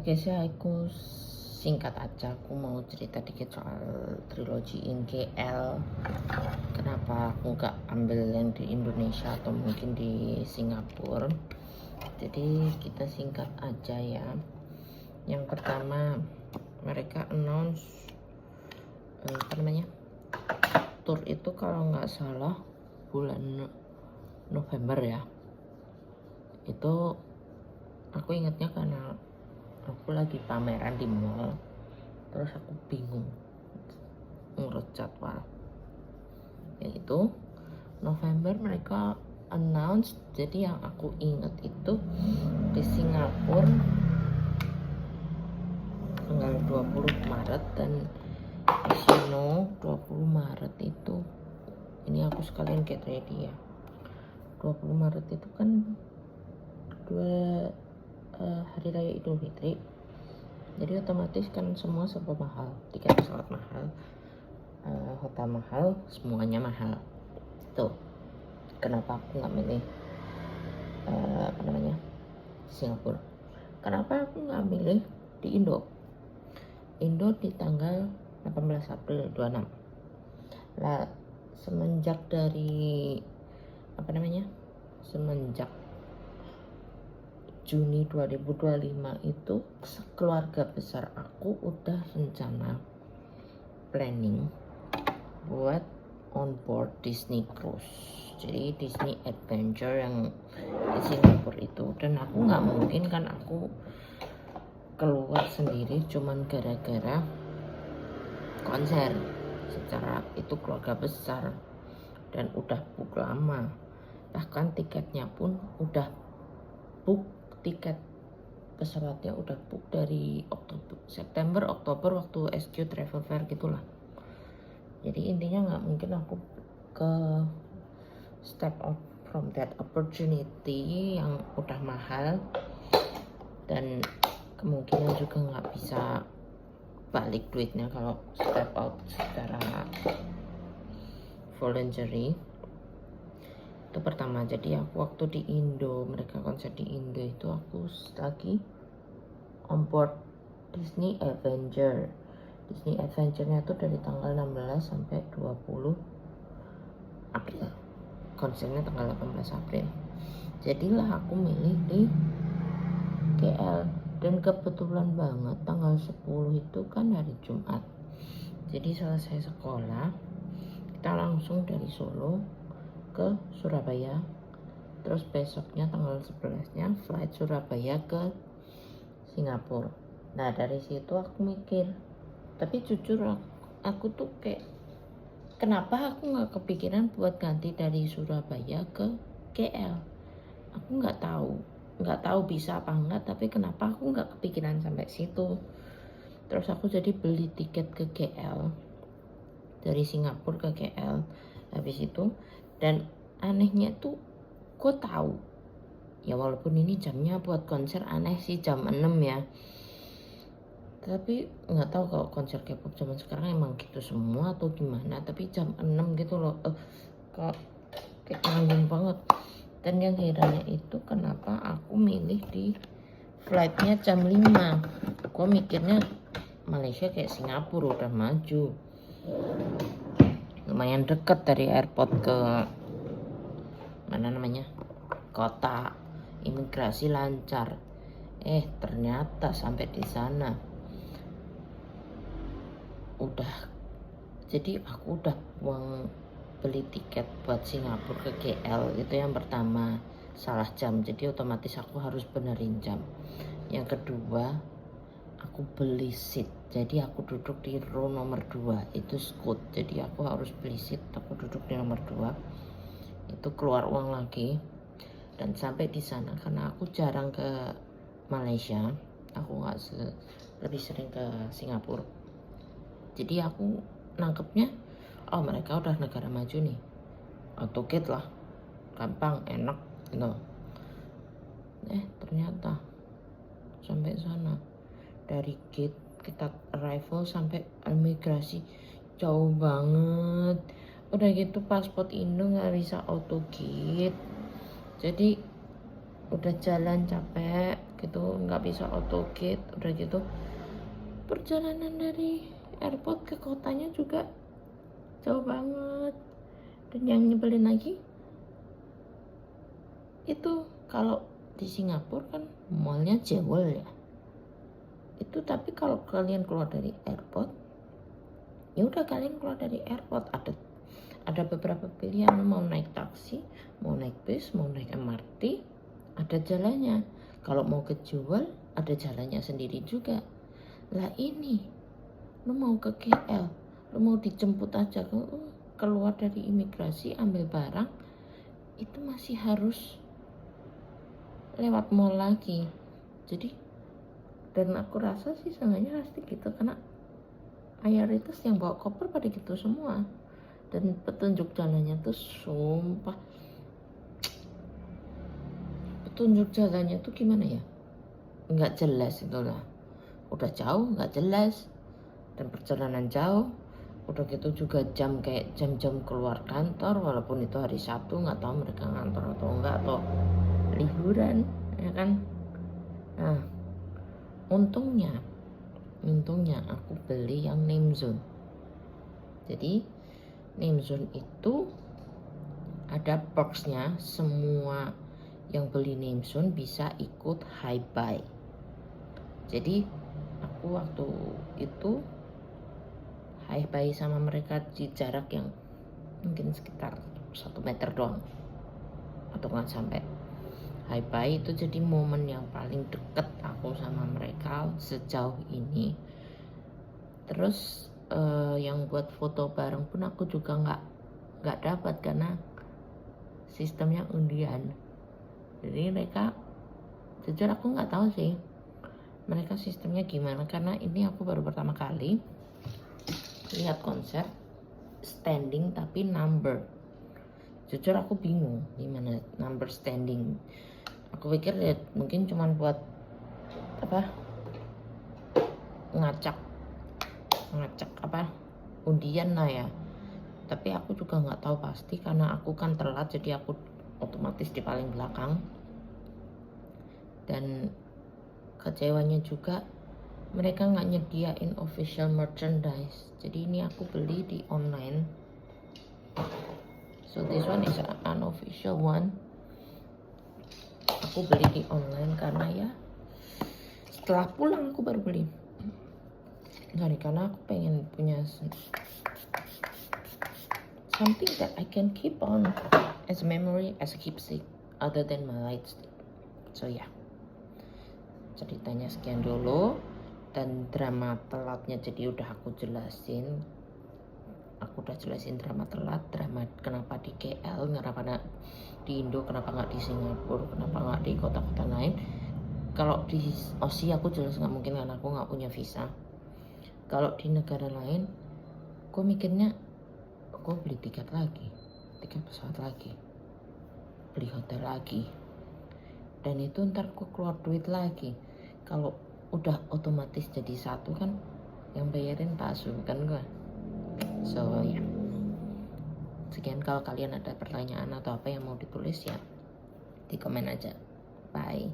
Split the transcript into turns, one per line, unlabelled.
guys ya, aku singkat aja, aku mau cerita dikit soal trilogi in KL. Kenapa aku nggak ambil yang di Indonesia atau mungkin di Singapura. Jadi kita singkat aja ya. Yang pertama, mereka announce tour itu kalau nggak salah bulan November ya. Itu aku ingatnya karena aku lagi pameran di mall, terus aku bingung ngurus jadwal. Yaitu November mereka announce, jadi yang aku ingat itu di Singapura tanggal 20 Maret dan di sini 20 Maret itu, ini aku sekalian get ready ya. 20 Maret itu kan hari raya Idul Fitri, jadi otomatis kan semua serba mahal, tiket pesawat mahal, hotel mahal, semuanya mahal. Tuh kenapa aku nggak milih Singapura. Kenapa aku nggak milih di Indo di tanggal 18 April 26 lah. Semenjak Juni 2025 itu keluarga besar aku udah rencana planning buat on board Disney Cruise, jadi Disney Adventure yang di Singapura itu. Dan aku nggak mungkin kan aku keluar sendiri cuman gara-gara konser. Secara itu keluarga besar dan udah book lama, bahkan tiketnya pun udah book, tiket pesawatnya udah book dari September Oktober waktu SQ Travel Fair gitulah. Jadi intinya nggak mungkin aku ke step out from that opportunity yang udah mahal, dan kemungkinan juga nggak bisa balik duitnya kalau step out secara voluntary. Itu pertama. Jadi aku waktu di Indo, mereka konser di Indo itu aku lagi on board Disney Adventure. Disney Adventure-nya itu dari tanggal 16 sampai 20 April. Konsernya tanggal 18 April. Jadilah aku milih di KL, dan kebetulan banget tanggal 10 itu kan hari Jumat. Jadi selesai sekolah, kita langsung dari Solo ke Surabaya, terus besoknya tanggal 11-nya flight Surabaya ke Singapura. Nah dari situ aku mikir, tapi jujur aku tuh kayak, kenapa aku nggak kepikiran buat ganti dari Surabaya ke KL. Aku nggak tahu bisa apa enggak, tapi kenapa aku nggak kepikiran sampai situ. Terus aku jadi beli tiket ke KL, dari Singapura ke KL habis itu. Dan anehnya tuh gue tahu ya, walaupun ini jamnya buat konser aneh sih, jam 6 ya, tapi nggak tahu kalau konser K-pop zaman sekarang emang gitu semua atau gimana, tapi jam 6 gitu loh, kok kayak nanggung banget. Dan yang herannya itu kenapa aku milih di flightnya jam 5. Gue mikirnya Malaysia kayak Singapura udah maju, lumayan deket dari airport ke kota, imigrasi lancar. Ternyata sampai di sana jadi aku udah buang beli tiket buat Singapura ke KL. Itu yang pertama, salah jam, jadi otomatis aku harus benerin jam. Yang kedua, aku beli seat, jadi aku duduk di row nomor 2, itu Scoot, jadi aku harus beli seat, aku duduk di nomor 2, itu keluar uang lagi. Dan sampai di sana, karena aku jarang ke Malaysia, aku lebih sering ke Singapura, jadi aku nangkepnya, oh mereka udah negara maju nih, auto gate lah, gampang, enak gitu. Ternyata sampai sana, dari gate kita arrival sampai imigrasi jauh banget. Udah gitu paspor Indo nggak bisa auto gate, jadi udah jalan capek, gitu, nggak bisa auto gate. Udah gitu perjalanan dari airport ke kotanya juga jauh banget. Dan yang nyebelin lagi itu kalau di Singapura kan mallnya jewel ya itu, tapi kalau kalian keluar dari airport ya udah kalian keluar dari airport, ada beberapa pilihan, mau naik taksi, mau naik bis, mau naik MRT, ada jalannya. Kalau mau ke Jewel ada jalannya sendiri juga. Lah ini lu mau ke KL, lu mau dijemput aja keluar dari imigrasi ambil barang itu masih harus lewat mall lagi. Jadi dan aku rasa sih sengaja pasti gitu karena mayoritas yang bawa koper pada gitu semua. Dan petunjuk jalannya tuh sumpah, petunjuk jalannya tuh gimana ya, nggak jelas itu lah. Udah jauh nggak jelas, dan perjalanan jauh. Udah gitu juga jam kayak jam-jam keluar kantor, walaupun itu hari Sabtu, nggak tahu mereka ngantor atau enggak atau liburan ya kan. Nah untungnya aku beli yang name zone. Jadi name zone itu ada perksnya, semua yang beli name zone bisa ikut high buy. Jadi aku waktu itu high buy sama mereka di jarak yang mungkin sekitar 1 meter doang atau nggak sampai. High buy itu jadi momen yang paling deket aku sama mereka sejauh ini. Terus yang buat foto bareng pun aku juga nggak dapat karena sistemnya undian. Jadi mereka, jujur aku nggak tahu sih mereka sistemnya gimana, karena ini aku baru pertama kali lihat konser standing tapi number. Jujur aku bingung gimana number standing. Aku pikir ya mungkin cuman buat apa, ngacak apa undian lah ya. Tapi aku juga nggak tahu pasti karena aku kan telat, jadi aku otomatis di paling belakang. Dan kecewanya juga mereka nggak nyediain official merchandise, jadi ini aku beli di online. So this one is an unofficial one. Aku beli di online karena ya setelah pulang aku baru beli. Karena aku pengen punya something that I can keep on as a memory, as a keepsake, other than my light stick. So ya, ceritanya sekian dulu. Dan drama telatnya jadi udah aku jelasin. Aku udah jelasin drama telat, drama kenapa di KL, kenapa nggak di Indo, kenapa nggak di Singapura, kenapa nggak di kota-kota lain. Kalau di Aussie aku jelas nggak mungkin karena aku nggak punya visa. Kalau di negara lain, gue mikirnya gue beli tiket pesawat lagi, beli hotel lagi, dan itu ntar gue keluar duit lagi. Kalau udah otomatis jadi satu kan, yang bayarin palsu kan gue. So ya, sekian. Kalau kalian ada pertanyaan atau apa yang mau ditulis ya di komen aja. Bye.